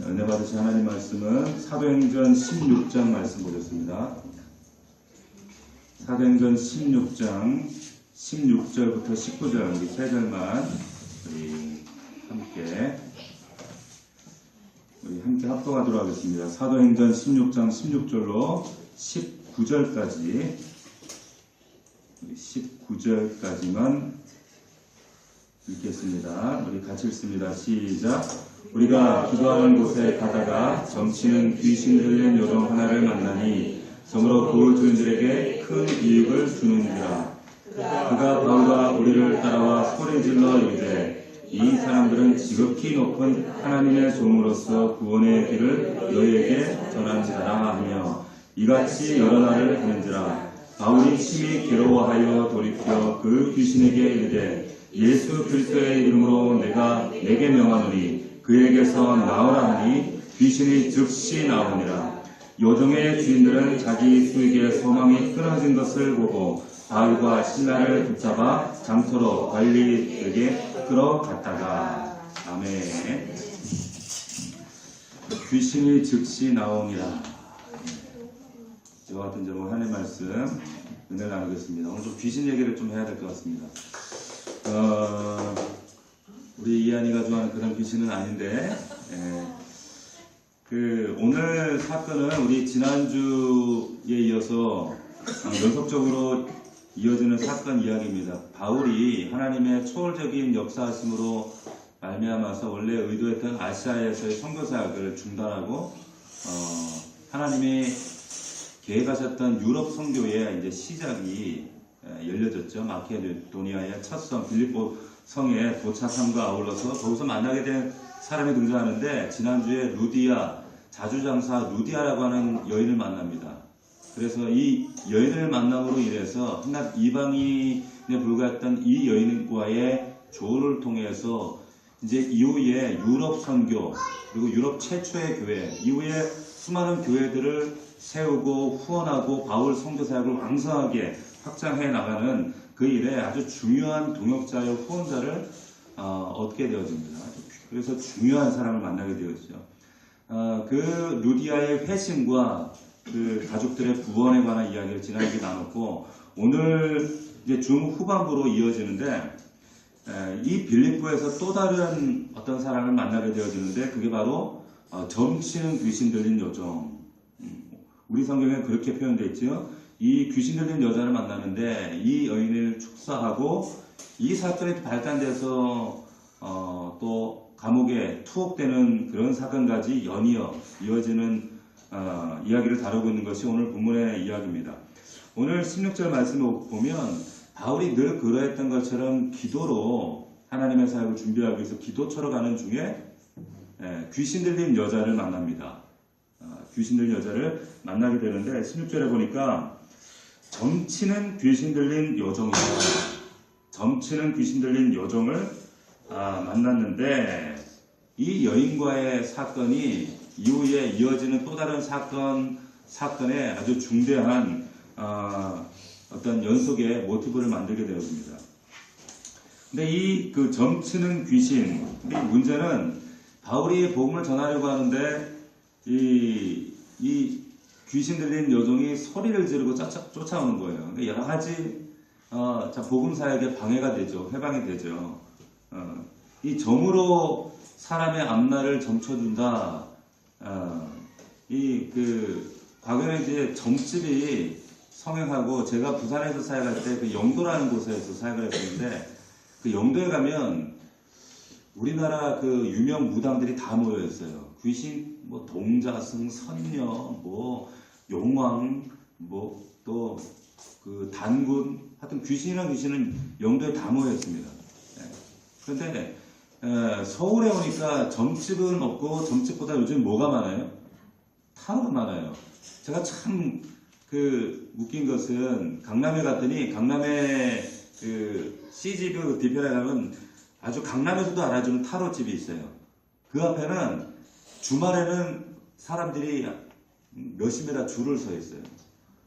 은혜 받으신 하나님 말씀은 사도행전 16장 말씀 보겠습니다. 사도행전 16장 16절부터 19절 우리 세 절만 우리 함께 합독하도록 하겠습니다. 사도행전 16장 16절로 19절까지 우리 19절까지만 읽겠습니다. 우리 같이 읽습니다. 시작. 우리가 기도하는 곳에 가다가 점치는 귀신 들린 여종 하나를 만나니 성으로 그 주인들에게 큰 이익을 주는지라. 그가 바울과 우리를 따라와 소리질러 이르되 이 사람들은 지극히 높은 하나님의 종으로서 구원의 길을 너희에게 전한지라 하며 이같이 여러 날을 보낸지라. 바울이 심히 괴로워하여 돌이켜 그 귀신에게 이르되 예수 그리스도의 이름으로 내게 명하노니 그에게서 나오라 하니 귀신이 즉시 나오니라. 요정의 주인들은 자기 수익의 소망이 끊어진 것을 보고 바울과 신라를 붙잡아 장소로 관리에게 끌어갔다가. 아멘. 귀신이 즉시 나오니라. 이와 같은 제목 하나님의 말씀 은혜를 나누겠습니다. 오늘 좀 귀신 얘기를 좀 해야 될 것 같습니다. 우리 이한이가 좋아하는 그런 귀신은 아닌데, 오늘 사건은 우리 지난주에 이어서 연속적으로 이어지는 사건 이야기입니다. 바울이 하나님의 초월적인 역사하심으로 말미암아서 원래 의도했던 아시아에서의 선교사역을 중단하고, 하나님이 계획하셨던 유럽 선교의 이제 시작이 열려졌죠. 마케도니아의 첫 성 빌립보 성에 도착함과 아울러서 거기서 만나게 된 사람이 등장하는데, 지난주에 루디아, 자주장사 루디아라고 하는 여인을 만납니다. 그래서 이 여인을 만남으로 인해서 한낱 이방인에 불과했던 이 여인과의 조언을 통해서 이제 이후에 유럽 선교, 그리고 유럽 최초의 교회, 이후에 수많은 교회들을 세우고 후원하고 바울 선교사역을 왕성하게 확장해 나가는 그 일에 아주 중요한 동역자여 후원자를 얻게 되어집니다. 그래서 중요한 사람을 만나게 되었죠. 그 루디아의 회심과 그 가족들의 구원에 관한 이야기를 지난주에 나눴고, 오늘 이제 중후반부로 이어지는데, 이 빌립보에서 또 다른 어떤 사람을 만나게 되어지는데, 그게 바로 점치는 귀신 들린 여종. 우리 성경에 그렇게 표현되어 있죠. 이 귀신 들린 여자를 만나는데 이 여인을 축사하고, 이 사건이 발단돼서 또 감옥에 투옥되는 그런 사건까지 연이어 이어지는 이야기를 다루고 있는 것이 오늘 본문의 이야기입니다. 오늘 16절 말씀을 보면 바울이 늘 그러했던 것처럼 기도로 하나님의 사역을 준비하기 위해서 기도처로 가는 중에 귀신 들린 여자를 만납니다. 귀신 들린 여자를 만나게 되는데, 16절에 보니까 점치는 귀신 들린 여종이다. 점치는 귀신 들린 여종을 만났는데, 이 여인과의 사건이 이후에 이어지는 또 다른 사건에 아주 중대한 어떤 연속의 모티브를 만들게 되었습니다. 근데 이 그 점치는 귀신, 이 문제는 바울이 복음을 전하려고 하는데 이 귀신 들린 여종이 소리를 지르고 쫓아오는 거예요. 그러니까 여러 가지 복음 사역에 방해가 되죠. 회방이 되죠. 이 점으로 사람의 앞날을 점쳐준다. 과거에 이제 점집이 성행하고, 제가 부산에서 사역할 때 그 영도라는 곳에서 사역을 했었는데, 그 영도에 가면 우리나라 그 유명 무당들이 다 모여 있어요. 귀신, 뭐 동자승, 선녀, 뭐 용왕, 뭐 또 그 단군, 하여튼 귀신은 영도에 다 모여 있습니다. 그런데 서울에 오니까 점집은 없고, 점집보다 요즘 뭐가 많아요? 타로가 많아요. 제가 참 웃긴 것은, 강남에 갔더니 강남에 그 CGV 뒤편에 가면 아주 강남에서도 알아주는 타로집이 있어요. 그 앞에는 주말에는 사람들이 몇십 미터 줄을 서 있어요.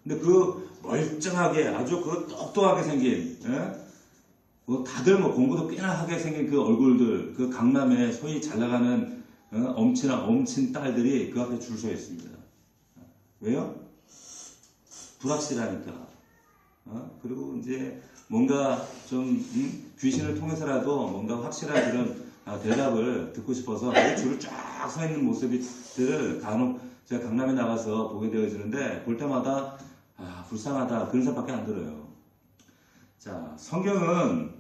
근데 그 멀쩡하게 아주 그 똑똑하게 생긴, 다들 뭐 공부도 꽤나 하게 생긴 그 얼굴들, 그 강남에 소위 잘 나가는 엄친 딸들이 그 앞에 줄 서 있습니다. 왜요? 불확실하니까. 그리고 이제 뭔가 좀 귀신을 통해서라도 뭔가 확실한 그런 대답을 듣고 싶어서 줄을 쫙 서 있는 모습들을 간혹 제가 강남에 나가서 보게 되어지는데 볼 때마다 불쌍하다 그런 생각밖에 안 들어요. 자, 성경은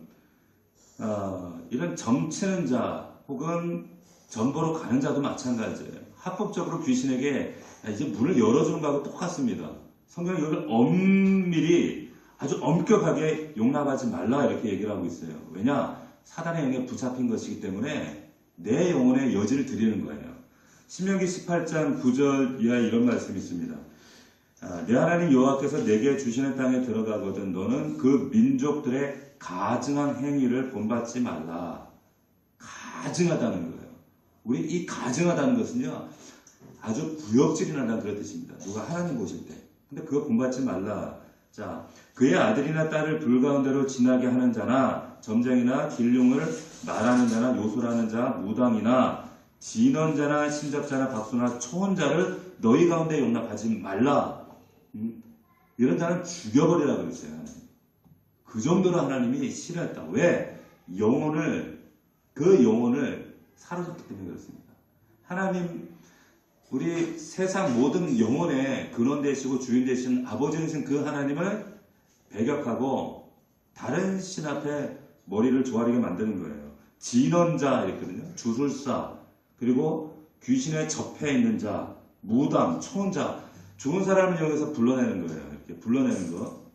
이런 점치는 자 혹은 전보로 가는 자도 마찬가지예요. 합법적으로 귀신에게 이제 문을 열어주는 거하고 똑같습니다. 성경이 이걸 엄밀히 아주 엄격하게 용납하지 말라 이렇게 얘기를 하고 있어요. 왜냐? 사단의 영에 붙잡힌 것이기 때문에 내 영혼의 여지를 드리는 거예요. 신명기 18장 9절 이하에 이런 말씀이 있습니다. 내 하나님 여호와께서 내게 주시는 땅에 들어가거든 너는 그 민족들의 가증한 행위를 본받지 말라. 가증하다는 거예요. 우리 이 가증하다는 것은요 아주 구역질이나다는 그런 뜻입니다. 누가 하나님 보실 때. 근데 그거 본받지 말라. 자, 그의 아들이나 딸을 불 가운데로 지나게 하는 자나 점쟁이나 길흉을 말하는 자나 요술하는 자, 무당이나 진언자나 신접자나 박수나 초혼자를 너희 가운데 용납하지 말라. 이런 자는 죽여버리라고 그랬어요. 그 정도로 하나님이 싫어했다. 왜? 그 영혼을 사로잡기 때문에 그렇습니다. 하나님, 우리 세상 모든 영혼의 근원 되시고 주인 되신 아버지 되신 그 하나님을 배격하고 다른 신 앞에 머리를 조아리게 만드는 거예요. 진언자 이랬거든요. 주술사, 그리고 귀신에 접해 있는 자, 무당, 초혼자, 죽은 사람을 이용해서 불러내는 거예요. 이렇게 불러내는 거.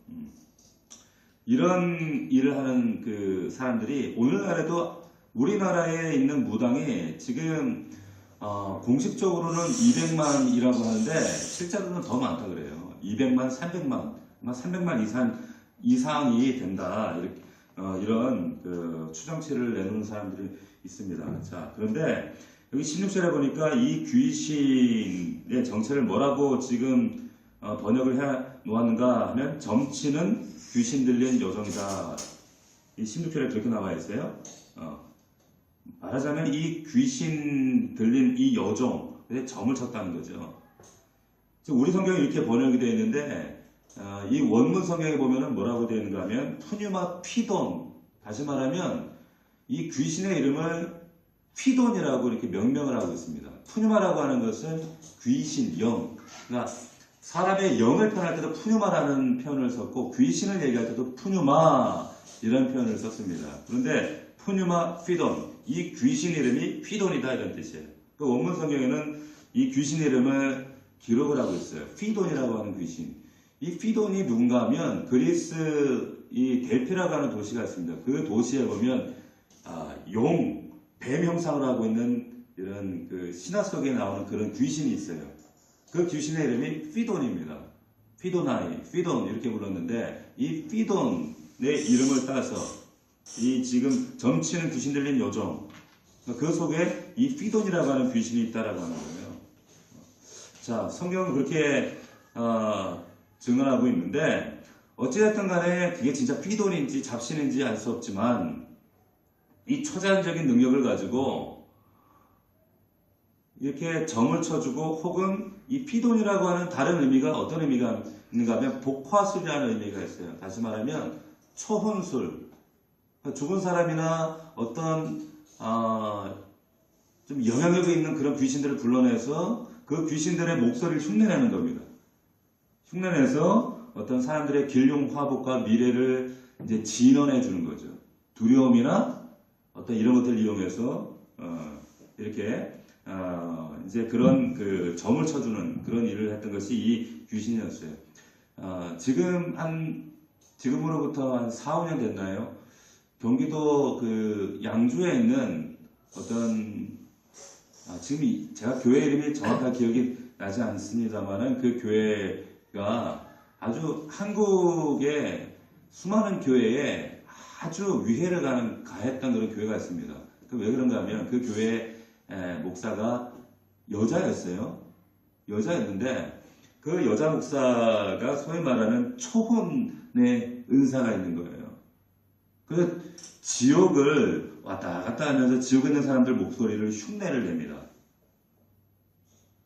이런 일을 하는 그 사람들이 오늘날에도 우리나라에 있는 무당이 지금 공식적으로는 200만이라고 하는데 실제로는 더 많다 그래요. 200만, 300만, 300만 이상이 된다. 이런 그 추정치를 내놓는 사람들이 있습니다. 자, 그런데 여기 16절에 보니까 이 귀신의 정체를 뭐라고 지금 번역을 해 놓았는가 하면 점치는 귀신 들린 여종이다. 이 16절에 그렇게 나와 있어요. 말하자면 이 귀신 들린 이 여종에 점을 쳤다는 거죠. 우리 성경에 이렇게 번역이 되어 있는데 이 원문 성경에 보면은 뭐라고 되어 있는가 하면 푸뉴마 피돈, 다시 말하면 이 귀신의 이름을 피돈이라고 이렇게 명명을 하고 있습니다. 푸뉴마라고 하는 것은 귀신, 영. 그러니까 사람의 영을 표현할 때도 푸뉴마라는 표현을 썼고 귀신을 얘기할 때도 푸뉴마 이런 표현을 썼습니다. 그런데 푸뉴마 피돈, 이 귀신 이름이 피돈이다 이런 뜻이에요. 그 원문 성경에는 이 귀신 이름을 기록을 하고 있어요. 피돈이라고 하는 귀신. 이 피돈이 누군가 하면 그리스 이 델피라고 하는 도시가 있습니다. 그 도시에 보면 뱀 형상을 하고 있는 이런 그 신화 속에 나오는 그런 귀신이 있어요. 그 귀신의 이름이 피돈입니다. 피돈 이렇게 불렀는데 이 피돈의 이름을 따서 이 지금 점치는 귀신 들린 여종 그 속에 이 피돈이라고 하는 귀신이 있다라고 하는 거예요. 자, 성경은 그렇게 증언하고 있는데 어찌됐든 간에 그게 진짜 피돈인지 잡신인지 알 수 없지만 이 초자연적인 능력을 가지고 이렇게 점을 쳐주고 혹은 이 피돈이라고 하는 다른 의미가 어떤 의미가 있는가 하면 복화술이라는 의미가 있어요. 다시 말하면 초혼술. 죽은 사람이나 어떤 좀 영향력이 있는 그런 귀신들을 불러내서 그 귀신들의 목소리를 흉내내는 겁니다. 흉내내서 어떤 사람들의 길흉 화복과 미래를 이제 진언해 주는 거죠. 두려움이나 어떤 이런 것들을 이용해서 이렇게 이제 그런 그 점을 쳐주는 그런 일을 했던 것이 이 귀신이었어요. 지금으로부터 한 4, 5년 됐나요? 경기도 그 양주에 있는 어떤 지금 제가 교회 이름이 정확하게 기억이 나지 않습니다만은 그 교회가 아주 한국의 수많은 교회에 아주 위해를 가했던 그런 교회가 있습니다. 왜 그런가 하면 그 교회 목사가 여자였어요. 여자였는데 그 여자 목사가 소위 말하는 초혼의 은사가 있는 거예요. 그 지옥을 왔다 갔다 하면서 지옥에 있는 사람들 목소리를 흉내를 냅니다.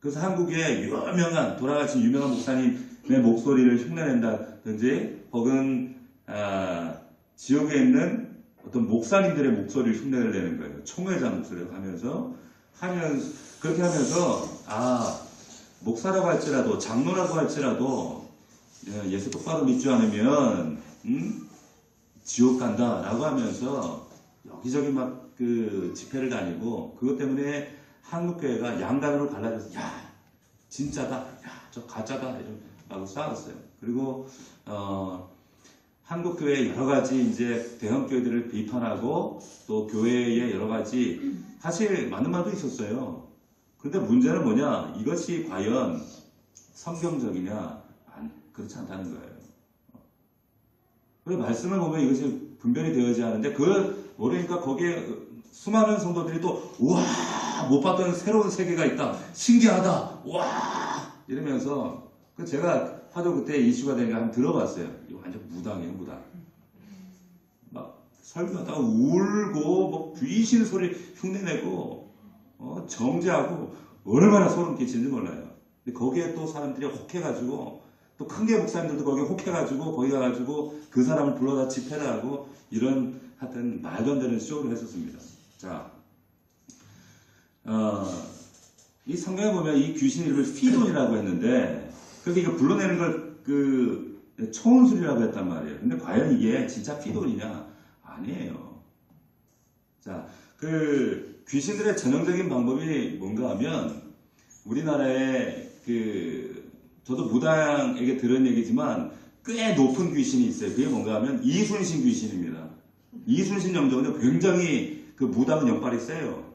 그래서 한국의 유명한 돌아가신 유명한 목사님의 목소리를 흉내낸다든지 혹은 지역에 있는 어떤 목사님들의 목소리를 흉내를 내는 거예요. 총회장 목소리를 하면서 그렇게 하면서 목사라고 할지라도 장로라고 할지라도 예수 똑바로 믿지 않으면 지옥 간다라고 하면서 여기저기 막 그 집회를 다니고 그것 때문에 한국교회가 양당으로 갈라져서 진짜다, 저 가짜다 이러고 싸웠어요. 그리고 한국교회 여러 가지 이제 대형교회들을 비판하고 또 교회의 여러 가지 사실 맞는 말도 있었어요. 근데 문제는 뭐냐? 이것이 과연 성경적이냐? 그렇지 않다는 거예요. 그리고 말씀을 보면 이것이 분별이 되어야지 하는데 그걸 모르니까 거기에 수많은 성도들이 또 우와 못 봤던 새로운 세계가 있다, 신기하다, 와 이러면서 제가 하도 그때 이슈가 되니까 한번 들어봤어요. 이거 완전 무당이에요, 무당. 막 설교하다가 울고 뭐 귀신 소리 흉내내고 정죄하고 얼마나 소름 끼치는지 몰라요. 근데 거기에 또 사람들이 혹해가지고 또 큰게 목사님들도 거기에 혹해가지고 거기 가가지고 그 사람을 불러다 집회를 하고 이런 하여튼 말도 안 되는 쇼를 했었습니다. 자, 이 성경에 보면 이 귀신 이름을 피돈이라고 했는데 그렇게 이거 불러내는 걸 초혼술이라고 했단 말이에요. 근데 과연 이게 진짜 피돈이냐? 아니에요. 자, 그 귀신들의 전형적인 방법이 뭔가 하면 우리나라에 저도 무당에게 들은 얘기지만 꽤 높은 귀신이 있어요. 그게 뭔가 하면 이순신 귀신입니다. 이순신 영정은 굉장히 그 무당은 역발이 세요.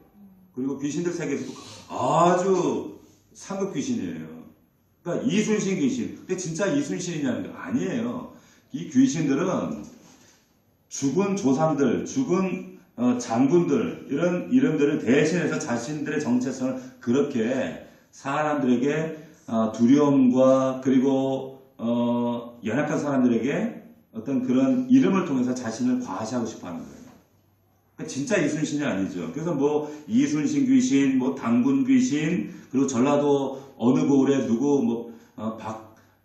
그리고 귀신들 세계에서도 아주 상급 귀신이에요. 그러니까 이순신 귀신. 근데 진짜 이순신이냐는 게 아니에요. 이 귀신들은 죽은 조상들, 죽은 장군들 이런 이름들을 대신해서 자신들의 정체성을 그렇게 사람들에게 두려움과 그리고 연약한 사람들에게 어떤 그런 이름을 통해서 자신을 과시하고 싶어하는 거예요. 그러니까 진짜 이순신이 아니죠. 그래서 뭐 이순신 귀신, 뭐 당군 귀신, 그리고 전라도 어느 고을에 누구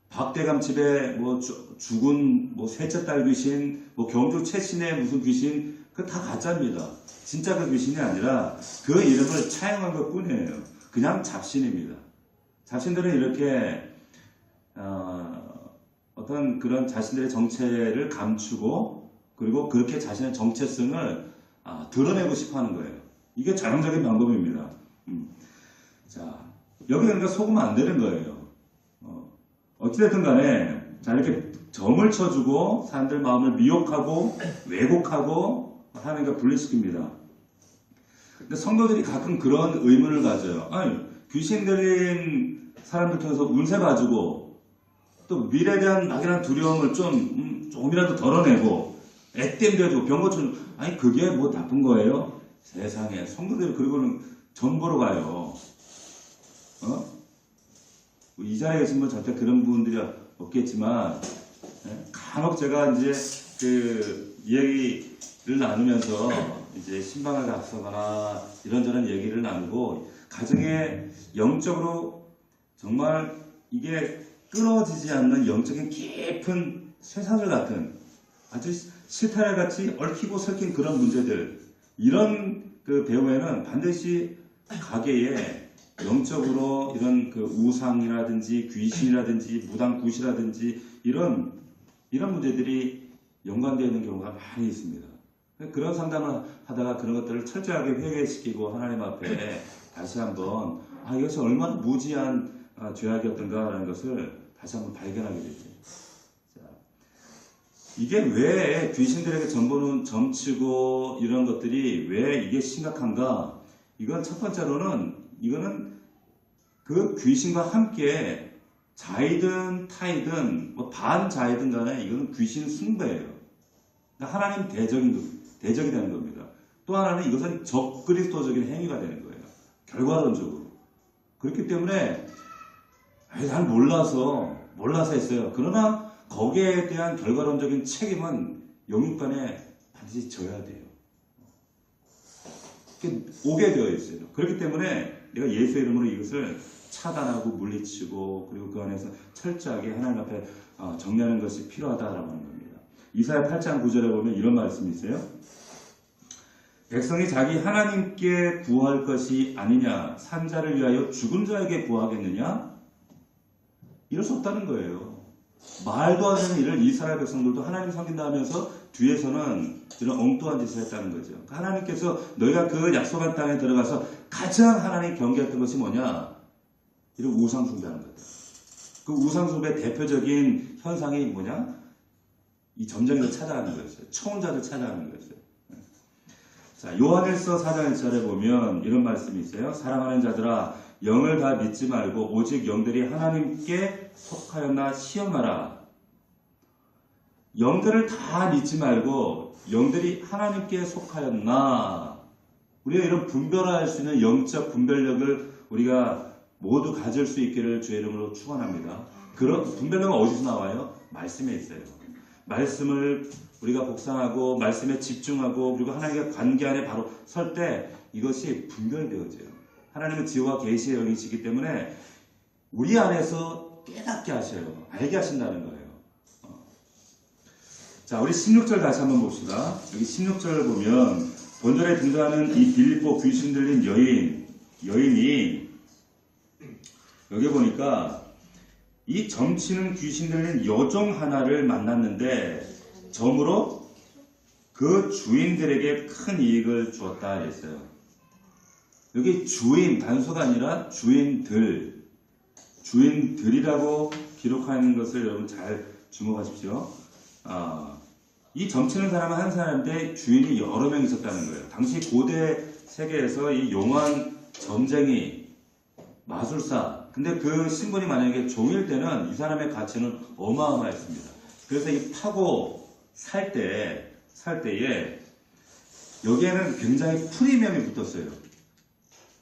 박대감 집에 뭐 죽은 뭐 셋째 딸 귀신, 뭐 경주 최신의 무슨 귀신, 그거 다 가짜입니다. 진짜 그 귀신이 아니라 그 이름을 차용한 것 뿐이에요. 그냥 잡신입니다. 잡신들은 이렇게 어떤 그런 자신들의 정체를 감추고 그리고 그렇게 자신의 정체성을 드러내고 싶어하는 거예요. 이게 전형적인 방법입니다. 자, 여기 그러니까 속으면 안 되는 거예요. 어찌됐든 간에 자 이렇게 점을 쳐주고 사람들 마음을 미혹하고 왜곡하고 하는 걸 분리시킵니다. 근데 성도들이 가끔 그런 의문을 가져요. 아니, 귀신 들린 사람들 통해서 운세 가지고 또 미래에 대한 막연한 두려움을 조금이라도 덜어내고 액땜도 해주고 병고쳐 아니 그게 뭐 나쁜 거예요? 세상에 성도들이 그리고는 점 보러 가요. 이 자리에 계신 분 절대 그런 분들이 없겠지만 간혹 제가 이제 그 이야기를 나누면서 이제 신방을 갔거나 이런저런 얘기를 나누고 가정에 영적으로 정말 이게 끊어지지 않는 영적인 깊은 쇠사슬 같은 아주 실타래같이 얽히고 설킨 그런 문제들 이런 그 배후에는 반드시 가게에 영적으로 이런 그 우상이라든지 귀신이라든지 무당굿이라든지 이런 문제들이 연관되어 있는 경우가 많이 있습니다. 그런 상담을 하다가 그런 것들을 철저하게 회개시키고 하나님 앞에 다시 한번 이것이 얼마나 무지한 죄악이었던가라는 것을 다시 한번 발견하게 되죠. 자, 이게 왜 귀신들에게 점치고 이런 것들이 왜 이게 심각한가? 이건 첫 번째로는 이거는 그 귀신과 함께 자이든 타이든 뭐 반자이든 간에 이거는 귀신 숭배예요. 그러니까 하나님 대적이 되는 겁니다. 또 하나는 이것은 적그리스도적인 행위가 되는 거예요. 결과론적으로. 그렇기 때문에 난 몰라서 했어요. 그러나 거기에 대한 결과론적인 책임은 영육간에 반드시 져야 돼요. 오게 되어 있어요. 그렇기 때문에 내가 예수의 이름으로 이것을 차단하고 물리치고 그리고 그 안에서 철저하게 하나님 앞에 정리하는 것이 필요하다라고 하는 겁니다. 이사야 8장 9절에 보면 이런 말씀이 있어요. 백성이 자기 하나님께 구할 것이 아니냐, 산자를 위하여 죽은 자에게 구하겠느냐? 이럴 수 없다는 거예요. 말도 안 되는 일을 이스라엘 백성들도 하나님 섬긴다 하면서 뒤에서는 이런 엉뚱한 짓을 했다는 거죠. 하나님께서 너희가 그 약속한 땅에 들어가서 가장 하나님 경계했던 것이 뭐냐? 이런 우상 숭배하는 거예요. 그 우상 숭배 대표적인 현상이 뭐냐? 이 점쟁이를 찾아가는 거였어요. 초혼자를 찾아가는 거였어요. 자, 요한일서 4장 1절에 보면 이런 말씀이 있어요. 사랑하는 자들아, 영을 다 믿지 말고 오직 영들이 하나님께 속하였나 시험하라. 영들을 다 믿지 말고 영들이 하나님께 속하였나. 우리가 이런 분별할 수 있는 영적 분별력을 우리가 모두 가질 수 있기를 주의 이름으로 축원합니다. 그런 분별력은 어디서 나와요? 말씀에 있어요. 말씀을 우리가 복상하고 말씀에 집중하고 그리고 하나님과 관계 안에 바로 설 때 이것이 분별되어져요. 하나님은 지혜와 계시의 영이시기 때문에 우리 안에서 깨닫게 하셔요. 알게 하신다는 거예요. 자, 우리 16절 다시 한번 봅시다. 여기 16절을 보면 본절에 등장하는 이 빌립보 귀신 들린 여인이 여기 보니까 이 점치는 귀신 들린 여종 하나를 만났는데 점으로 그 주인들에게 큰 이익을 주었다 했어요. 여기 주인, 단서가 아니라 주인들이라고 기록하는 것을 여러분 잘 주목하십시오. 이 점치는 사람은 한 사람인데 주인이 여러 명 있었다는 거예요. 당시 고대 세계에서 이 용한 점쟁이, 마술사, 근데 그 신분이 만약에 종일 때는 이 사람의 가치는 어마어마했습니다. 그래서 이 파고 살 때에 여기에는 굉장히 프리미엄이 붙었어요.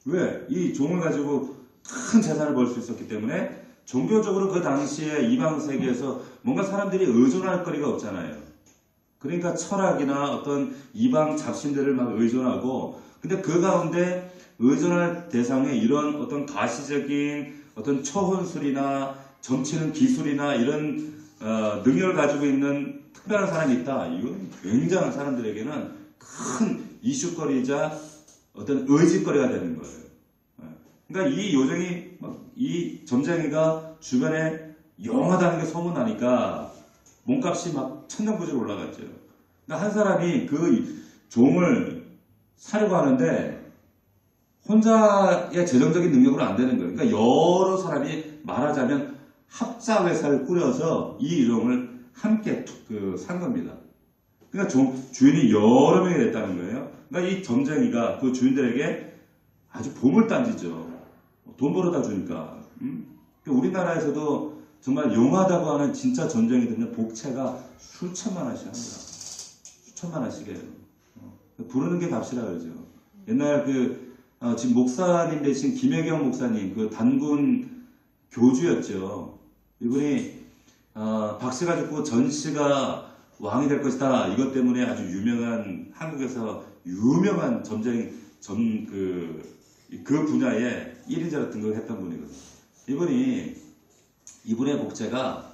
왜? 이 종을 가지고 큰 재산을 벌 수 있었기 때문에 종교적으로 그 당시에 이방 세계에서 뭔가 사람들이 의존할 거리가 없잖아요. 그러니까 철학이나 어떤 이방 잡신들을 막 의존하고, 근데 그 가운데 의존할 대상에 이런 어떤 가시적인 어떤 초혼술이나 점치는 기술이나 이런 능력을 가지고 있는 특별한 사람이 있다. 이건 굉장한 사람들에게는 큰 이슈거리이자 어떤 의지거리가 되는 거예요. 그러니까 이 점쟁이가 주변에 영하다는 게 소문나니까 몸값이 막 천정부지로 올라갔죠. 그러니까 한 사람이 그 종을 사려고 하는데 혼자의 재정적인 능력으로 안 되는 거예요. 그러니까 여러 사람이 말하자면 합작회사를 꾸려서 이 종을 함께 산 겁니다. 그러니까 주인이 여러 명이 됐다는 거예요. 그러니까 이 점쟁이가 그 주인들에게 아주 보물단지죠. 돈 벌어다 주니까. 그러니까 우리나라에서도 정말 용하다고 하는 진짜 점쟁이들은 복채가 수천만 원씩 합니다. 수천만 원씩이에요. 부르는 게 값이라 그러죠. 옛날 지금 목사님 되신 김혜경 목사님, 그 단군 교주였죠. 이분이 박씨가 죽고 전씨가 왕이 될 것이다. 이것 때문에 아주 유명한, 한국에서 유명한 점쟁이, 그 분야에 1인자로 등극했던 분이거든요. 이분의 복채가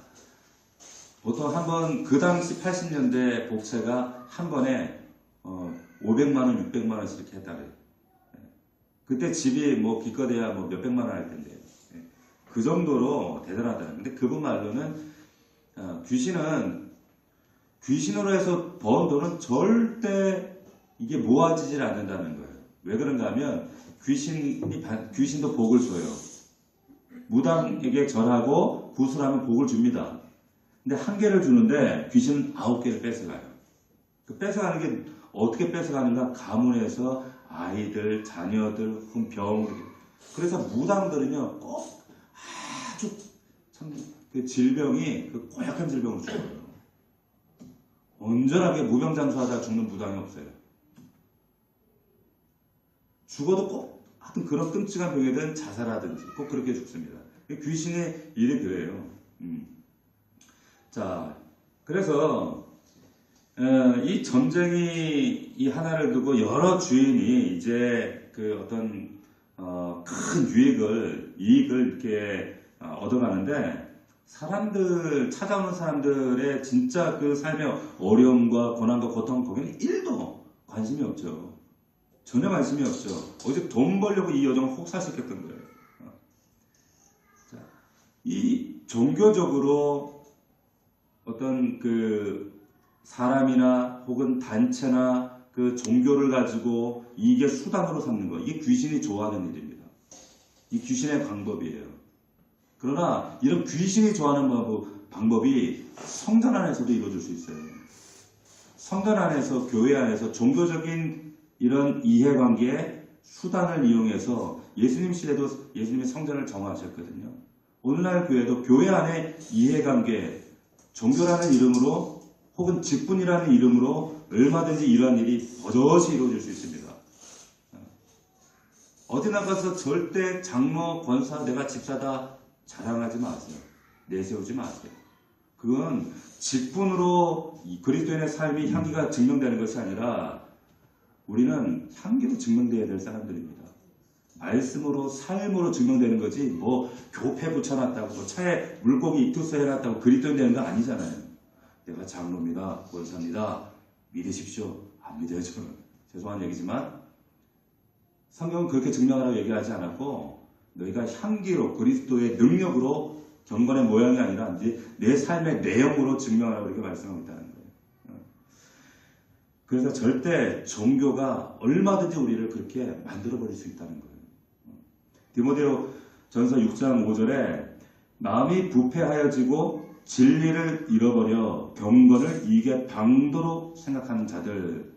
보통 한 번, 그 당시 80년대 복채가 한 번에 500만원, 600만원씩 이렇게 했다 그래요. 그때 집이 뭐 기껏해야 뭐 몇백만 원 할 텐데. 그 정도로 대단하다는. 근데 그분 말로는 귀신으로 해서 번 돈은 절대 이게 모아지질 않는다는 거예요. 왜 그런가 하면 귀신도 복을 줘요. 무당에게 절하고 구슬하면 복을 줍니다. 근데 한 개를 주는데 귀신은 9개를 뺏어가요. 그 뺏어가는 게 어떻게 뺏어가는가? 가문에서 아이들, 자녀들, 병. 그래서 무당들은요, 꼭 아주 참 그 질병이 그 고약한 질병을 죽어요. 온전하게 무병장수하다 죽는 무당이 없어요. 죽어도 꼭 하여튼 그런 끔찍한 병이든 자살하든지 꼭 그렇게 죽습니다. 귀신의 일이 그래요. 자, 그래서 이 점쟁이 이 하나를 두고 여러 주인이 이제 그 어떤 큰 이익을 이렇게 얻어가는데 찾아오는 사람들의 진짜 그 삶의 어려움과 고난과 고통, 거기는 1도 관심이 없죠. 전혀 관심이 없죠. 오직 돈 벌려고 이 여정을 혹사시켰던 거예요. 자, 이 종교적으로 어떤 그 사람이나 혹은 단체나 그 종교를 가지고 이게 수단으로 삼는 거, 이게 귀신이 좋아하는 일입니다. 이 귀신의 방법이에요. 그러나 이런 귀신이 좋아하는 방법이 성전 안에서도 이루어질 수 있어요. 성전 안에서, 교회 안에서 종교적인 이런 이해관계의 수단을 이용해서 예수님 시대도 예수님이 성전을 정화하셨거든요. 오늘날 교회도 교회 안에 이해관계, 종교라는 이름으로 혹은 직분이라는 이름으로 얼마든지 이러한 일이 버젓이 이루어질 수 있습니다. 어디 나가서 절대 장로, 권사, 내가 집사다 자랑하지 마세요. 내세우지 마세요. 그건 직분으로 그리스도인의 삶이 향기가 증명되는 것이 아니라 우리는 향기로 증명되어야 될 사람들입니다. 말씀으로, 삶으로 증명되는 거지 뭐 교패 붙여놨다고 뭐 차에 물고기 입투서 해놨다고 그리스도인 되는 거 아니잖아요. 내가 장로입니다. 권사입니다. 믿으십시오. 안 믿어요. 저는. 죄송한 얘기지만 성경은 그렇게 증명하라고 얘기하지 않았고 너희가 향기로 그리스도의 능력으로 경건의 모양이 아니라 이제 내 삶의 내용으로 증명하라고 이렇게 말씀하고 있다는 거예요. 그래서 절대 종교가 얼마든지 우리를 그렇게 만들어버릴 수 있다는 거예요. 디모데오 전서 6장 5절에 마음이 부패하여지고 진리를 잃어버려 경건을 이익의 방도로 생각하는 자들,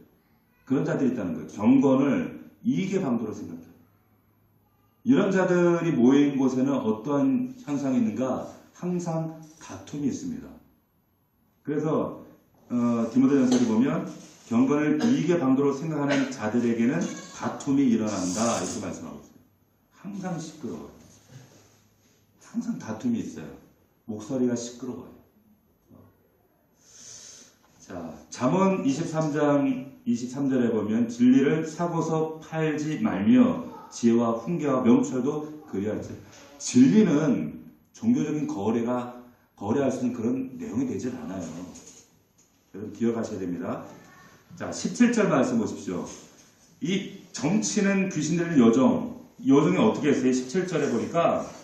그런 자들이 있다는 거예요. 경건을 이익의 방도로 생각해요. 이런 자들이 모인 곳에는 어떠한 현상이 있는가? 항상 다툼이 있습니다. 그래서 디모데전서를 보면 경건을 이익의 방도로 생각하는 자들에게는 다툼이 일어난다 이렇게 말씀하고 있어요. 항상 시끄러워요. 항상 다툼이 있어요. 목소리가 시끄러워요. 자, 잠언 23장 23절에 보면 진리를 사고서 팔지 말며 지혜와 훈계와 명철도 그리하지. 진리는 종교적인 거래할 수 있는 그런 내용이 되질 않아요. 여러분 기억하셔야 됩니다. 자, 17절 말씀 보십시오. 이 정치는 귀신 들린 여종이 어떻게 했어요? 17절에 보니까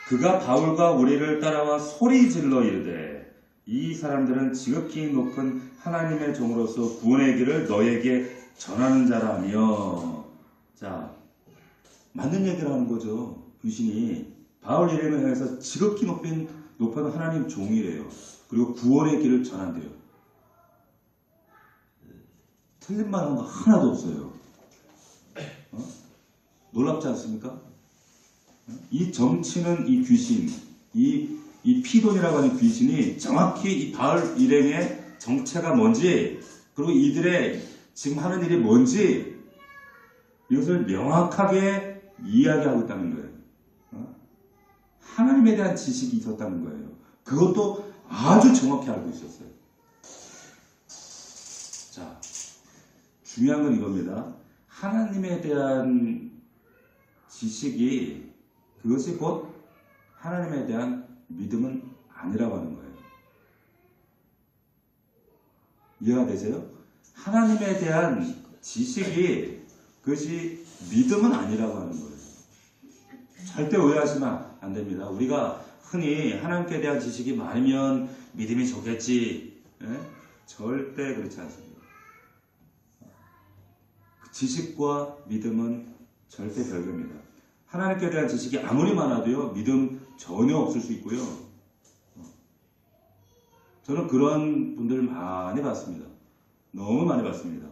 그가 바울과 우리를 따라와 소리 질러 이르되 이 사람들은 지극히 높은 하나님의 종으로서 구원의 길을 너에게 전하는 자라며. 자, 맞는 얘기를 하는 거죠. 귀신이 바울 이름을 향해서 지극히 높은 하나님 종이래요. 그리고 구원의 길을 전한대요. 틀린 말 한 거 하나도 없어요. 놀랍지 않습니까? 이 정치는 이 귀신, 이 피돈이라고 하는 귀신이 정확히 이 바울 일행의 정체가 뭔지, 그리고 이들의 지금 하는 일이 뭔지, 이것을 명확하게 이야기하고 있다는 거예요. 하나님에 대한 지식이 있었다는 거예요. 그것도 아주 정확히 알고 있었어요. 자, 중요한 건 이겁니다. 하나님에 대한 지식이, 그것이 곧 하나님에 대한 믿음은 아니라고 하는 거예요. 이해가 되세요? 하나님에 대한 지식이 그것이 믿음은 아니라고 하는 거예요. 절대 오해하시면 안 됩니다. 우리가 흔히 하나님께 대한 지식이 많으면 믿음이 좋겠지. 절대 그렇지 않습니다. 지식과 믿음은 절대 별개입니다. 하나님께 대한 지식이 아무리 많아도요, 믿음 전혀 없을 수 있고요. 저는 그런 분들을 많이 봤습니다. 너무 많이 봤습니다.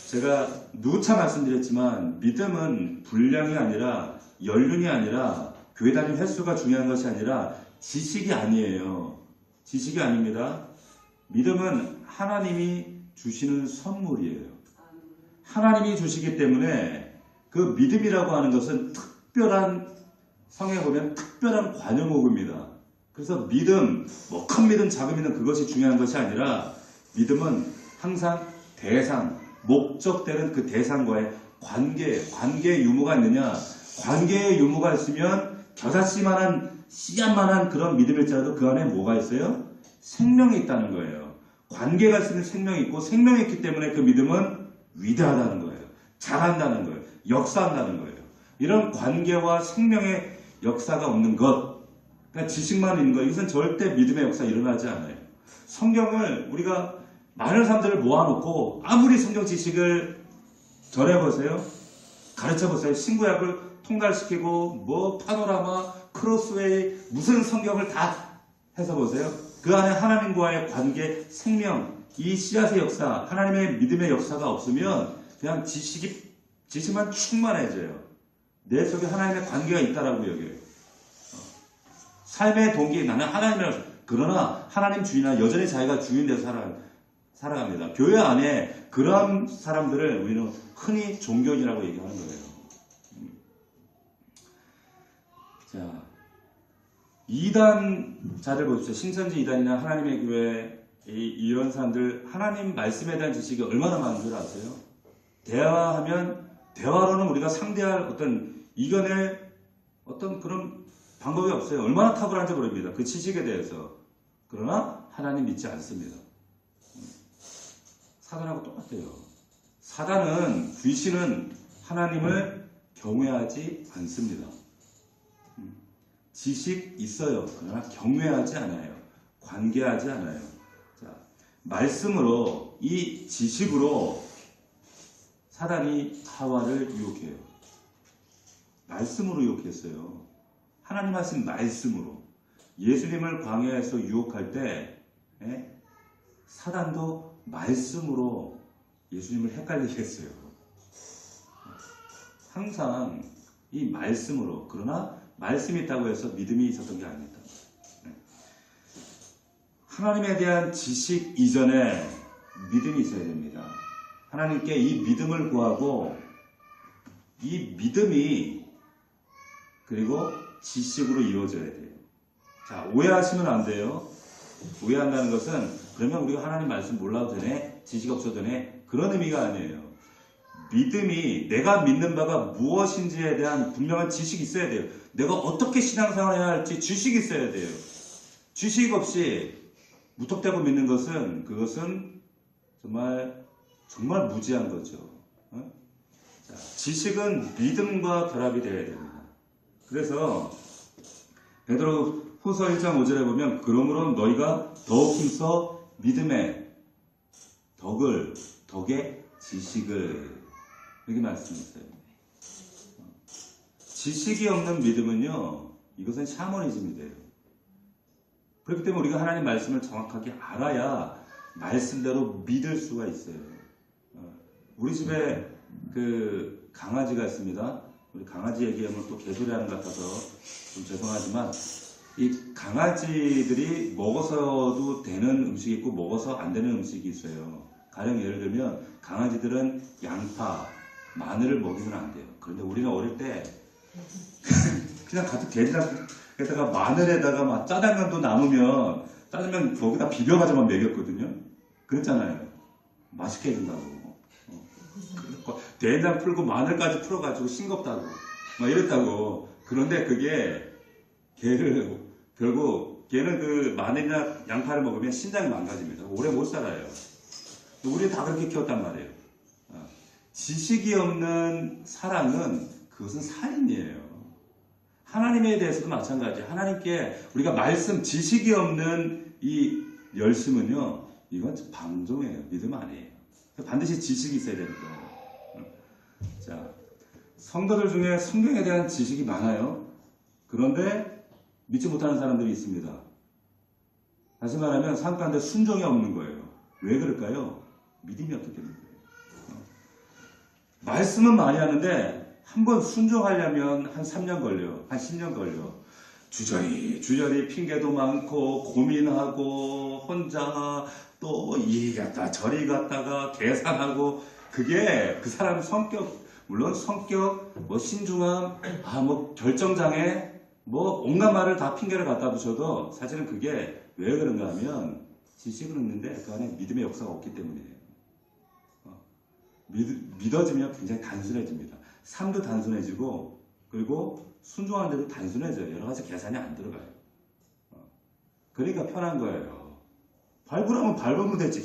제가 누차 말씀드렸지만 믿음은 분량이 아니라 연륜이 아니라 교회 다니는 횟수가 중요한 것이 아니라 지식이 아니에요. 지식이 아닙니다. 믿음은 하나님이 주시는 선물이에요. 하나님이 주시기 때문에 그 믿음이라고 하는 것은 성에 보면 특별한 관용어구입니다. 그래서 믿음, 뭐 큰 믿음, 작은 믿음 그것이 중요한 것이 아니라 믿음은 항상 대상, 목적되는 그 대상과의 관계의 유무가 있느냐? 관계의 유무가 있으면 겨자씨만한 씨앗만한 그런 믿음일지라도 그 안에 뭐가 있어요? 생명이 있다는 거예요. 관계가 있으면 생명이 있고 생명이 있기 때문에 그 믿음은 위대하다는 거예요. 잘한다는 거예요. 역사한다는 거예요. 이런 관계와 생명의 역사가 없는 것, 그러니까 지식만 있는 것, 이것은 절대 믿음의 역사 일어나지 않아요. 성경을 우리가 많은 사람들을 모아놓고 아무리 성경 지식을 전해보세요. 가르쳐보세요. 신구약을 통달시키고 뭐 파노라마, 크로스웨이 무슨 성경을 다 해서 보세요. 그 안에 하나님과의 관계, 생명, 이 씨앗의 역사, 하나님의 믿음의 역사가 없으면 그냥 지식만 충만해져요. 내 속에 하나님의 관계가 있다라고 여겨요. 삶의 동기, 나는 하나님을, 그러나 하나님 주인이나 여전히 자기가 주인 돼서 살아갑니다. 교회 안에 그런 사람들을 우리는 흔히 종교인이라고 얘기하는 거예요. 자, 이단자를 보십시오. 신천지 이단이나 하나님의 교회, 이런 사람들, 하나님 말씀에 대한 지식이 얼마나 많은 줄 아세요? 대화로는 우리가 상대할 이겨낼 어떤 그런 방법이 없어요. 얼마나 탁월한지 모릅니다. 그 지식에 대해서. 그러나 하나님 믿지 않습니다. 사단하고 똑같아요. 사단은, 귀신은 하나님을 경외하지 않습니다. 지식 있어요. 그러나 경외하지 않아요. 관계하지 않아요. 자, 말씀으로, 이 지식으로 사단이 하와를 유혹해요. 말씀으로 유혹했어요. 하나님 하신 말씀으로. 예수님을 광야에서 유혹할 때 사단도 말씀으로 예수님을 헷갈리게 했어요. 항상 이 말씀으로. 그러나 말씀이 있다고 해서 믿음이 있었던 게 아닙니다. 하나님에 대한 지식 이전에 믿음이 있어야 됩니다. 하나님께 이 믿음을 구하고 이 믿음이 그리고 지식으로 이루어져야 돼요. 자, 오해하시면 안 돼요. 오해한다는 것은 그러면 우리가 하나님 말씀 몰라도 되네, 지식 없어도 되네, 그런 의미가 아니에요. 믿음이 내가 믿는 바가 무엇인지에 대한 분명한 지식이 있어야 돼요. 내가 어떻게 신앙생활을 해야 할지 지식이 있어야 돼요. 지식 없이 무턱대고 믿는 것은 그것은 정말 무지한 거죠. 자, 지식은 믿음과 결합이 되어야 됩니다. 그래서 베드로 후서 1장 5절에 보면 그러므로 너희가 더욱 힘써 믿음의 덕의 지식을 이렇게 말씀했어요. 지식이 없는 믿음은요, 이것은 샤머니즘이 돼요. 그렇기 때문에 우리가 하나님 말씀을 정확하게 알아야 말씀대로 믿을 수가 있어요. 우리 집에 그 강아지가 있습니다. 우리 강아지 얘기하면 또 개소리하는 것 같아서 좀 죄송하지만 이 강아지들이 먹어서도 되는 음식이 있고 먹어서 안 되는 음식이 있어요. 가령 예를 들면 강아지들은 양파, 마늘을 먹이면 안 돼요. 그런데 우리는 어릴 때 그냥 가득 돼지락에다가 마늘에다가 막 짜장면도 남으면 짜장면 거기다 비벼가지고만 먹였거든요. 그랬잖아요. 맛있게 해준다고. 된장 풀고 마늘까지 풀어가지고 싱겁다고 막 이랬다고. 그런데 그게 결국 걔는 그 마늘이나 양파를 먹으면 신장이 망가집니다. 오래 못 살아요. 우리 다 그렇게 키웠단 말이에요. 지식이 없는 사랑은 그것은 살인이에요. 하나님에 대해서도 마찬가지. 하나님께 우리가 말씀, 지식이 없는 이 열심은요, 이건 방종이에요. 믿음 아니에요. 반드시 지식이 있어야 되는 거예요. 자, 성도들 중에 성경에 대한 지식이 많아요. 그런데 믿지 못하는 사람들이 있습니다. 다시 말하면 삶 가운데 순종이 없는 거예요. 왜 그럴까요? 믿음이 없기 때문에. 말씀은 많이 하는데 한번 순종하려면 한 3년 걸려. 한 10년 걸려. 주저리 핑계도 많고 고민하고 혼자 또 이리 갔다 저리 갔다가 계산하고, 그게 그 사람 성격, 물론 성격, 뭐 신중함, 뭐 결정장애, 뭐 온갖 말을 다 핑계를 갖다 붙여도 사실은 그게 왜 그런가 하면 지식은 없는데 그 안에 믿음의 역사가 없기 때문이에요. 믿어지면 굉장히 단순해집니다. 삶도 단순해지고 그리고 순종하는데도 단순해져요. 여러 가지 계산이 안 들어가요. 그러니까 편한 거예요. 밟으라면 밟으면 되지.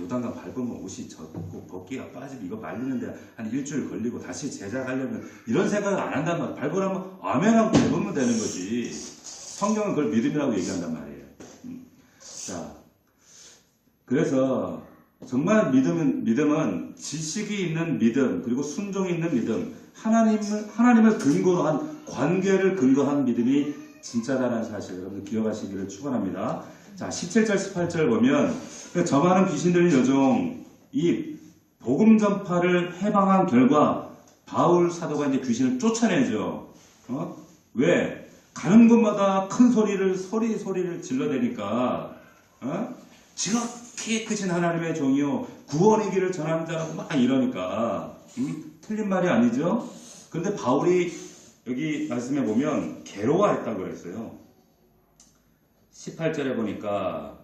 요단강 밟으면 옷이 젖고 벗기가 빠지고 이거 말리는데 한 일주일 걸리고 다시 제작하려면 이런 생각을 안 한단 말이에요. 밟으라면 아멘하고 밟으면 되는 거지. 성경은 그걸 믿음이라고 얘기한단 말이에요. 자, 그래서 정말 믿음은 지식이 있는 믿음, 그리고 순종이 있는 믿음, 하나님을 근거로 한 관계를 근거한 믿음이 진짜다라는 사실 여러분들 기억하시기를 축원합니다. 자, 17절 18절 보면 저 많은 귀신 들린 여종 이 복음 전파를 해방한 결과 바울 사도가 이제 귀신을 쫓아내죠. 왜? 가는 곳마다 큰 소리를 질러대니까 지극히 크신 하나님의 종이요 구원의 길을 전하는 자라고 막 이러니까 틀린 말이 아니죠. 그런데 바울이 여기 말씀해 보면 괴로워했다고 그랬어요. 18절에 보니까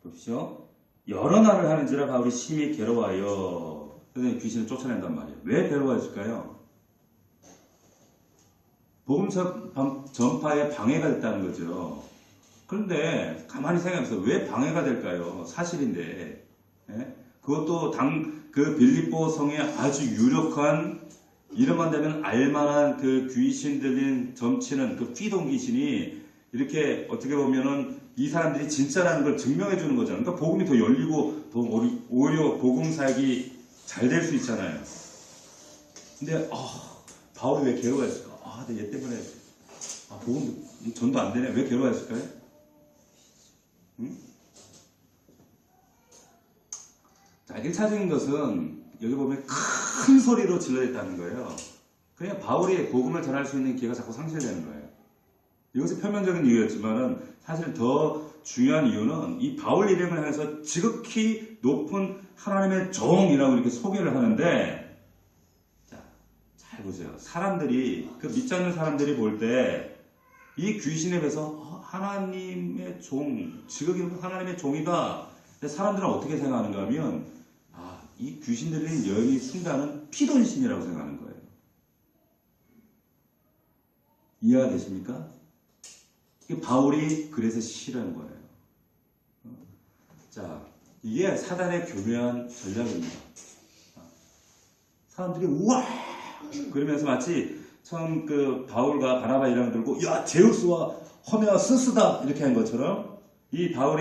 보십시오. 여러 날을 하는지라 바울이 심히 괴로워하여 그래서 귀신을 쫓아낸단 말이에요. 왜 괴로워했을까요? 복음 전파에 방해가 됐다는 거죠. 그런데 가만히 생각해보세요. 왜 방해가 될까요? 사실인데. 예? 그것도 그 빌립보 성에 아주 유력한 이름만 되면 알만한 그 귀신 들린 점치는 그 피돈 귀신이 이렇게 어떻게 보면은 이 사람들이 진짜라는 걸 증명해 주는 거잖아요. 그러니까 복음이 더 열리고 더 오히려 복음 사역이 잘 될 수 있잖아요. 근데 바울이 왜 괴로워했을까? 얘 때문에 복음 전도 안 되네. 왜 괴로워했을까요? 응? 자, 1차적인 것은 여기 보면 큰 소리로 질러댔다는 거예요. 그냥 바울이 복음을 전할 수 있는 기회가 자꾸 상실되는 거예요. 이것이 표면적인 이유였지만은 사실 더 중요한 이유는 이 바울 이름을 해서 지극히 높은 하나님의 종이라고 이렇게 소개를 하는데, 자, 잘 보세요. 사람들이, 그 믿지 않는 사람들이 볼 때 이 귀신에 대해서 하나님의 종, 지극히 높은 하나님의 종이다. 근데 사람들은 어떻게 생각하는가 하면 이 귀신 들린 여인이 순간은 피돈신이라고 생각하는 거예요. 이해가 되십니까? 바울이 그래서 싫어하는 거예요. 자, 이게 사단의 교묘한 전략입니다. 사람들이 우와! 그러면서 마치 처음 그 바울과 바나바 이름 들고 야 제우스와 허메와 스스다 이렇게 한 것처럼 이 바울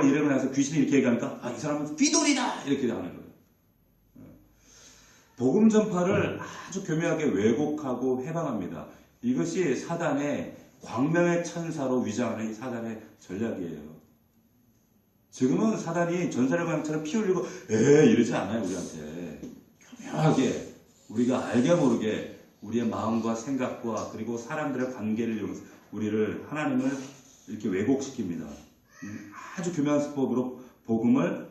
이름을 해서 귀신이 이렇게 얘기하니까 이 사람은 피돌이다 이렇게 하는 거예요. 복음 전파를 아주 교묘하게 왜곡하고 해방합니다. 이것이 사단의 광명의 천사로 위장하는 이 사단의 전략이에요. 지금은 사단이 전사력왕처럼 피 흘리고 이러지 않아요. 우리한테 교묘하게 우리가 알게 모르게 우리의 마음과 생각과 그리고 사람들의 관계를 이용해서 우리를 하나님을 이렇게 왜곡시킵니다. 아주 교묘한 수법으로 복음을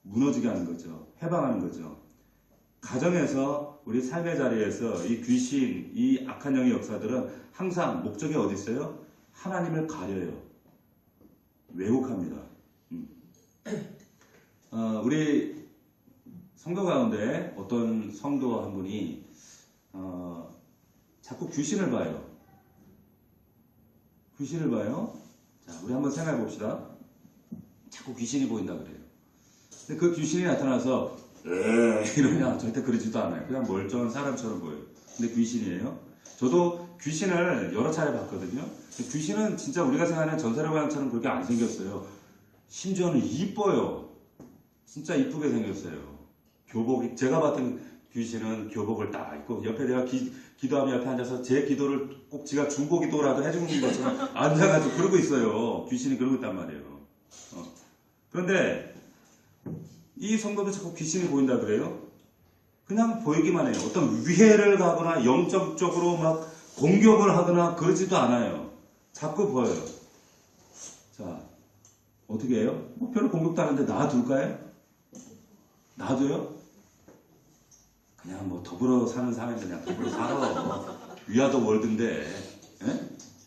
무너지게 하는 거죠. 해방하는 거죠. 가정에서 우리 삶의 자리에서 이 귀신, 이 악한 영의 역사들은 항상 목적이 어디 있어요? 하나님을 가려요. 왜곡합니다. 우리 성도 가운데 어떤 성도 한 분이 자꾸 귀신을 봐요. 귀신을 봐요. 자, 우리 한번 생각해 봅시다. 자꾸 귀신이 보인다 그래요. 근데 그 귀신이 나타나서 이러냐? 절대 그러지도 않아요. 그냥 멀쩡한 사람처럼 보여요. 근데 귀신이에요. 저도 귀신을 여러 차례 봤거든요. 귀신은 진짜 우리가 생각하는 전사력왕처럼 그렇게 안 생겼어요. 심지어는 이뻐요. 진짜 이쁘게 생겼어요. 교복이, 제가 봤던 귀신은 교복을 딱 입고 옆에 내가 기도하면 옆에 앉아서 제 기도를 꼭 지가 중보기도라도 해주는 것처럼 앉아가지고 그러고 있어요. 귀신이 그러고 있단 말이에요. 그런데 이 성도도 자꾸 귀신이 보인다 그래요? 그냥 보이기만 해요. 어떤 위해를 가거나 영적으로 막 공격을 하거나 그러지도 않아요. 자꾸 보여요. 자, 어떻게 해요? 별로 공격도 안 하는데 놔둘까요? 놔둬요? 그냥 더불어 사는 사람이 그냥 더불어 살아. 위아더 월드인데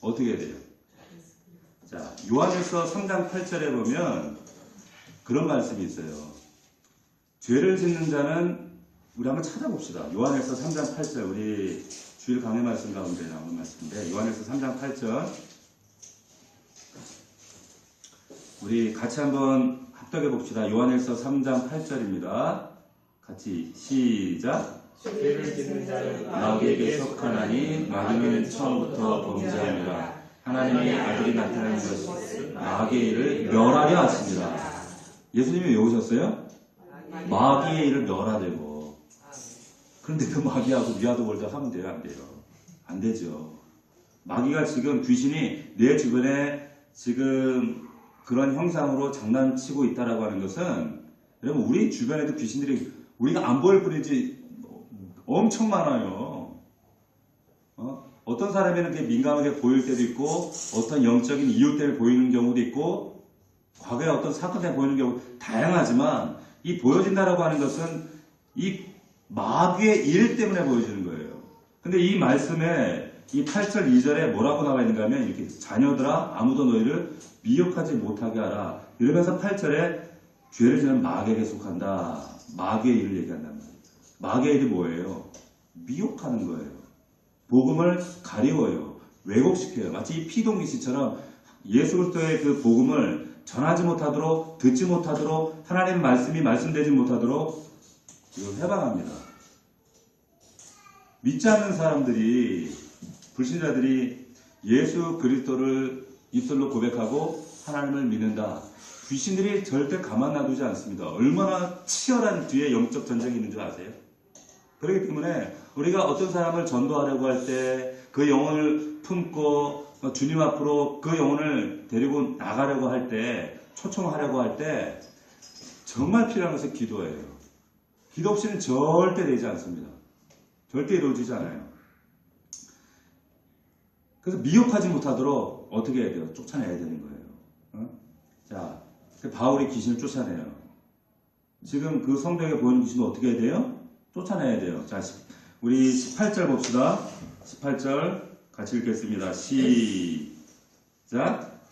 어떻게 해야 돼요? 자, 요한일서 3장 8절에 보면 그런 말씀이 있어요. 죄를 짓는 자는 우리 한번 찾아봅시다. 요한일서 3장 8절 우리 주일 강해 말씀 가운데 나오는 말씀인데 요한일서 3장 8절 우리 같이 한번 합독해 봅시다. 요한일서 3장 8절입니다. 같이 시작. 죄를 짓는 자는 마귀에게 속하나니 마귀는 처음부터 범죄하니라. 하나님의 아들이 나타난 것이 마귀의 일을 멸하려 하십니다. 예수님이 왜 오셨어요? 마귀의 일을 멸하려고. 그런데 그 마귀하고 위아더 월드 하면 돼요? 안 돼요? 안 되죠. 마귀가 지금 귀신이 내 주변에 지금 그런 형상으로 장난치고 있다라고 하는 것은 여러분 우리 주변에도 귀신들이 우리가 안 보일 뿐이지 엄청 많아요. 어떤 사람에는 되게 민감하게 보일 때도 있고 어떤 영적인 이유 때문에 보이는 경우도 있고 과거에 어떤 사건 때문에 보이는 경우 다양하지만 이 보여진다라고 하는 것은 이 마귀의 일 때문에 보여지는 거예요. 근데 이 말씀에 이 8절 2절에 뭐라고 나와 있는가 하면 이렇게 자녀들아 아무도 너희를 미혹하지 못하게 하라. 이러면서 8절에 죄를 지는 마귀에게 속한다. 마귀의 일을 얘기한단 말이에요. 마귀의 일이 뭐예요? 미혹하는 거예요. 복음을 가리워요. 왜곡시켜요. 마치 이 피동기시처럼 예수 그리스도의 그 복음을 전하지 못하도록 듣지 못하도록 하나님 말씀이 말씀되지 못하도록 이걸 해방합니다. 믿지 않는 사람들이 불신자들이 예수 그리스도를 입술로 고백하고 하나님을 믿는다. 귀신들이 절대 가만 놔두지 않습니다. 얼마나 치열한 뒤에 영적 전쟁이 있는 줄 아세요? 그렇기 때문에 우리가 어떤 사람을 전도하려고 할 때 그 영혼을 품고 주님 앞으로 그 영혼을 데리고 나가려고 할 때 초청하려고 할 때 정말 필요한 것은 기도예요. 기도 없이는 절대 되지 않습니다. 절대 이루어지지 않아요. 그래서 미혹하지 못하도록 어떻게 해야 돼요? 쫓아내야 되는 거예요. 자, 바울이 귀신을 쫓아내요. 지금 그 성벽에 보이는 귀신도 어떻게 해야 돼요? 쫓아내야 돼요. 자, 우리 18절 봅시다. 18절 같이 읽겠습니다. 시작.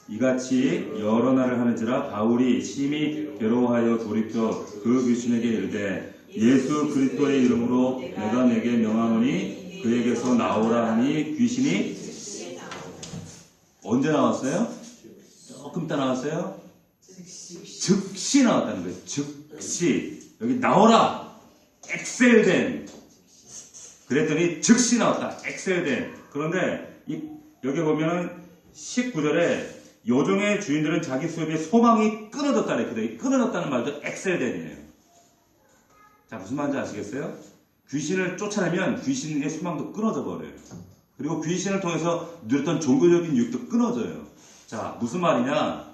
이같이 여러 날을 하는지라 바울이 심히 괴로워하여 돌이켜 그 귀신에게 이르되 예수 그리스도의 이름으로 내가 내게 명하노니 그에게서 나오라 하니 귀신이 언제 나왔어요? 조금 있다 나왔어요? 즉시 나왔다는 거예요. 즉시. 여기 나오라. 엑셀된. 그랬더니 즉시 나왔다. 엑셀된. 그런데 여기 보면은 19절에 요종의 주인들은 자기 수입의 소망이 끊어졌다 이렇게 끊어졌다는 말도 엑셀된이에요. 자, 무슨 말인지 아시겠어요? 귀신을 쫓아내면 귀신의 소망도 끊어져 버려요. 그리고 귀신을 통해서 누렸던 종교적인 유익도 끊어져요. 자, 무슨 말이냐?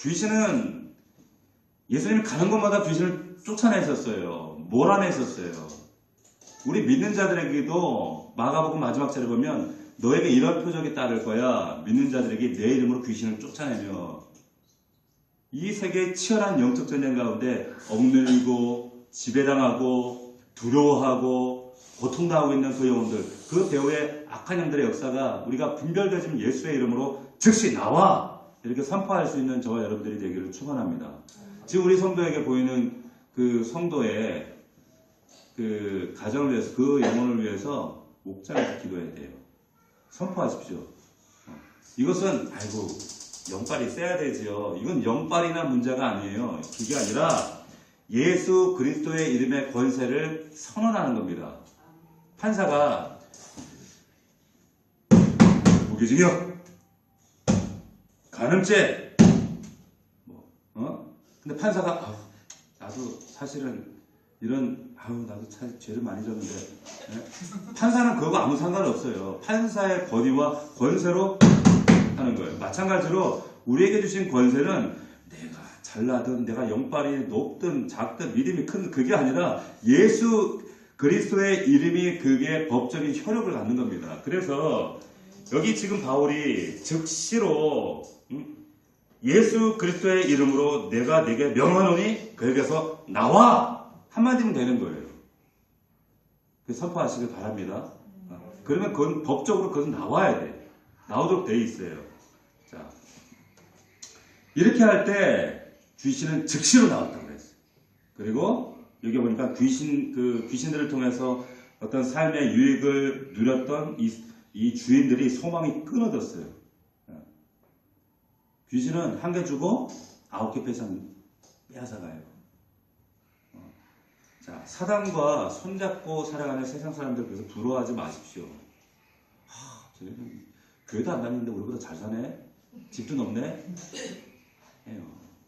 귀신은 예수님이 가는 곳마다 귀신을 쫓아내셨어요. 몰아내셨어요. 우리 믿는 자들에게도 마가복음 마지막 절에 보면 너에게 이런 표적이 따를 거야. 믿는 자들에게 내 이름으로 귀신을 쫓아내며 이 세계의 치열한 영적 전쟁 가운데 억눌리고 지배당하고 두려워하고 고통당하고 있는 그 영혼들, 그 배후의 악한 영들의 역사가 우리가 분별되어진 예수의 이름으로 즉시 나와! 이렇게 선포할 수 있는 저와 여러분들이 되기를 축원합니다. 지금 우리 성도에게 보이는 그 성도의 그 가정을 위해서, 그 영혼을 위해서 목장에서 기도해야 돼요. 선포하십시오. 이것은 아이고 영빨이 세야 되지요. 이건 영빨이나 문제가 아니에요. 그게 아니라 예수 그리스도의 이름의 권세를 선언하는 겁니다. 판사가 무기징역, 간음죄, 근데 판사가 나도 사실은 이런 나도 죄를 많이 졌는데 판사는 그거 아무 상관없어요. 판사의 권위와 권세로 하는 거예요. 마찬가지로 우리에게 주신 권세는 내가 잘나든 내가 영빨이 높든 작든 믿음이 큰 그게 아니라 예수 그리스도의 이름이 그게 법적인 효력을 갖는 겁니다. 그래서 여기 지금 바울이 즉시로 예수 그리스도의 이름으로 내가 내게 명하노니 그에게서 나와! 한마디면 되는 거예요. 선포하시길 바랍니다. 그러면 그건 법적으로 그것은 나와야 돼. 나오도록 돼 있어요. 자, 이렇게 할 때 귀신은 즉시로 나왔다고 그랬어요. 그리고 여기 보니까 귀신들을 통해서 어떤 삶의 유익을 누렸던 이 주인들이 소망이 끊어졌어요. 귀신은 한 개 주고 9개 빼앗아가요. 자, 사단과 손잡고 살아가는 세상 사람들, 그래서 부러워하지 마십시오. 쟤는 교회도 안 다니는데 우리보다 잘 사네? 집도 넓네? 해요.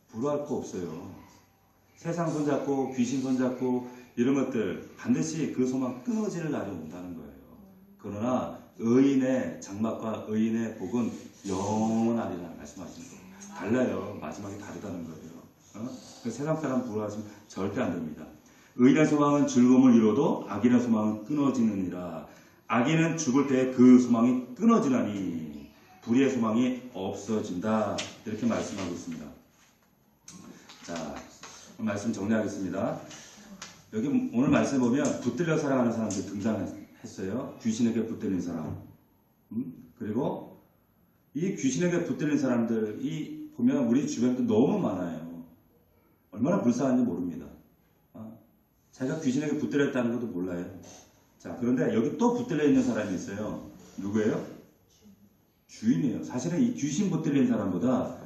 부러워할 거 없어요. 세상 손잡고 귀신 손잡고 이런 것들 반드시 그 소망 끊어질 날이 온다는 거예요. 그러나 의인의 장막과 의인의 복은 영원하리라 말씀하시는 거예요. 달라요. 마지막에 다르다는 거예요. 세상 사람 부러워하시면 절대 안 됩니다. 의인의 소망은 즐거움을 이뤄도 악인의 소망은 끊어지느니라. 악인은 죽을 때 그 소망이 끊어지나니 불의의 소망이 없어진다. 이렇게 말씀하고 있습니다. 자, 말씀 정리하겠습니다. 여기 오늘 말씀 보면 붙들려 살아가는 사람들 등장했어요. 귀신에게 붙들린 사람. 그리고 이 귀신에게 붙들린 사람들이 보면 우리 주변도 너무 많아요. 얼마나 불쌍한지 모릅니다. 자기가 귀신에게 붙들렸다는 것도 몰라요. 자, 그런데 여기 또 붙들려 있는 사람이 있어요. 누구예요? 주인이에요. 사실은 이 귀신 붙들린 사람보다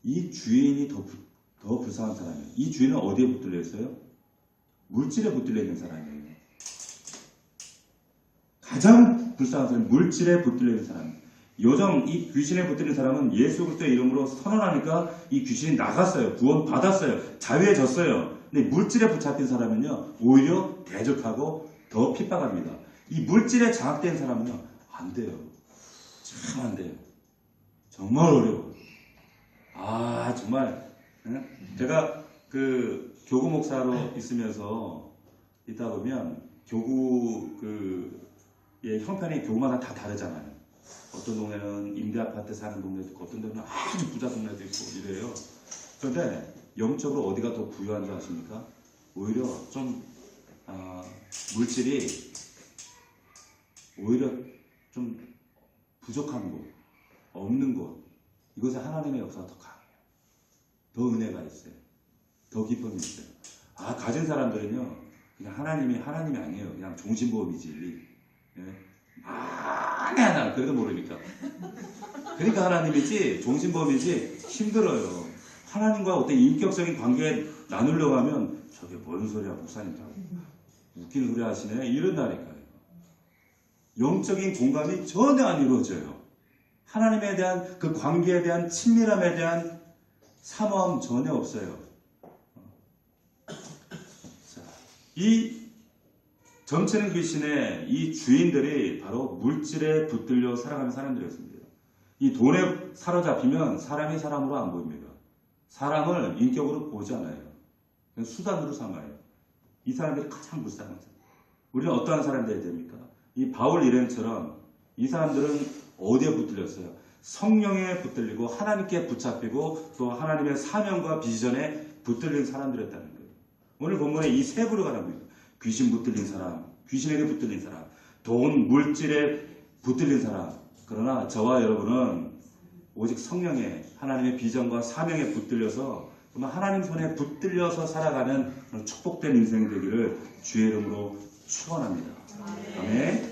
이 주인이 더 불쌍한 사람이에요. 이 주인은 어디에 붙들려 있어요? 물질에 붙들려 있는 사람이에요. 가장 불쌍한 사람이 물질에 붙들려 있는 사람. 요즘 이 귀신에 붙들린 사람은 예수 그리스도의 이름으로 선언하니까 이 귀신이 나갔어요. 구원 받았어요. 자유해졌어요. 근데 물질에 붙잡힌 사람은요, 오히려 대적하고 더 핍박합니다. 이 물질에 장악된 사람은요, 안 돼요. 참 안 돼요. 정말 어려워요. 정말. 제가 교구 목사로 있으면서 있다 보면 교구의 형편이 교구마다 다 다르잖아요. 어떤 동네는 임대 아파트 사는 동네도 있고, 어떤 데는 아주 부자 동네도 있고 이래요. 그런데 영적으로 어디가 더 부유한 줄 아십니까? 오히려 좀 물질이 오히려 좀 부족한 곳, 없는 곳, 이곳에 하나님의 역사가 더 강해요. 더 은혜가 있어요. 더 기쁨이 있어요. 가진 사람들은요, 그냥 하나님이 아니에요. 그냥 종신보험이지. 예? 많이 하나, 그래도 모르니까. 그러니까 하나님이지, 종신보험이지, 힘들어요. 하나님과 어떤 인격적인 관계 나누려고 하면, 저게 뭔 소리야, 목사님. 웃기는 소리 하시네? 이런다니까요. 영적인 공감이 전혀 안 이루어져요. 하나님에 대한 그 관계에 대한 친밀함에 대한 사모함 전혀 없어요. 이 점치는 귀신의 이 주인들이 바로 물질에 붙들려 살아가는 사람들이었습니다. 이 돈에 사로잡히면 사람이 사람으로 안 보입니다. 사람을 인격으로 보지 않아요. 그냥 수단으로 삼아요. 이 사람들이 가장 불쌍한 사람. 우리는 어떠한 사람이 되어야 됩니까? 이 바울 일행처럼 이 사람들은 어디에 붙들렸어요? 성령에 붙들리고 하나님께 붙잡히고 또 하나님의 사명과 비전에 붙들린 사람들이었다는 거예요. 오늘 본문에 이 세 부류가 나옵니다. 귀신 붙들린 사람, 귀신에게 붙들린 사람, 돈, 물질에 붙들린 사람. 그러나 저와 여러분은 오직 성령에, 하나님의 비전과 사명에 붙들려서 정말 하나님 손에 붙들려서 살아가는 그런 축복된 인생이 되기를 주의 이름으로 축원합니다. 아멘.